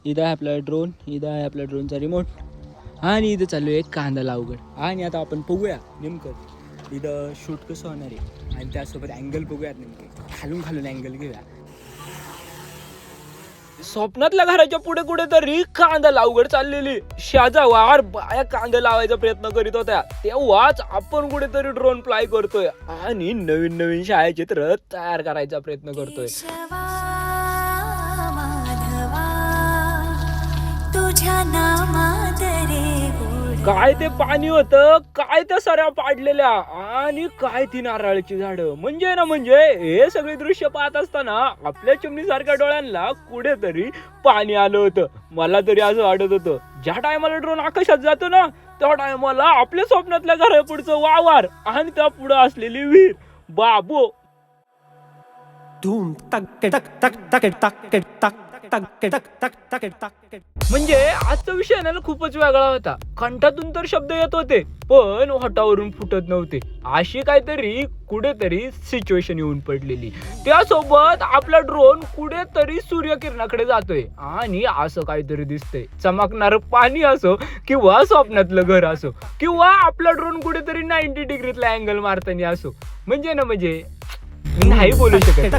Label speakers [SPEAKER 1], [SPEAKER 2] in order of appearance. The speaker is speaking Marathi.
[SPEAKER 1] इथं आहे आपला ड्रोन, इथं आहे आपल्या ड्रोनचा रिमोट आणि इथं चालू आहे कांदा लावगड. आणि आता आपण बघूया नेमकं इथं शूट कसं होणार आहे आणि त्यासोबत अँगल बघूयात नेमके खालून खालून अँगल घेऊया. स्वप्नातल्या घराच्या पुढे कुठे तरी कांदा लावगड चाललेली. शेजावार बाया कांदा लावायचा प्रयत्न करीत होत्या तेव्हाच आपण कुठेतरी ड्रोन फ्लाय करतोय आणि नवीन नवीन छायाचित्र तयार करायचा प्रयत्न करतोय. काय ते पाणी होतं, काय त्या सऱ्या पाडलेल्या आणि काय ती नारळाची झाडं. म्हणजे ना म्हणजे हे सगळे दृश्य पाहत असताना आपल्या चिमणीसारख्या डोळ्यांना कुठेतरी पाणी आलं होतं. मला तरी असं वाटत होतं ज्या टायमाला ड्रोन आकाशात जातो ना त्या टायमाला आपल्या स्वप्नातल्या घरापुढचं वावर आणि त्या पुढे असलेली विहीर बाबू. म्हणजे आजचा विषय ना खूपच वेगळा होता. कंठातून तर शब्द येत होते पण होठावरून फुटत नव्हते. अशी काहीतरी कुठेतरी सिच्युएशन येऊन पडलेली. त्यासोबत आपला ड्रोन कुठेतरी सूर्यकिरणाकडे जातोय आणि असं काहीतरी दिसतंय. चमकणारं पाणी असो किंवा स्वप्नातलं घर असो किंवा आपला ड्रोन कुठेतरी 90 डिग्रीतला अँगल मारताना असो. म्हणजे ना म्हणजे नाही बोलू शकत.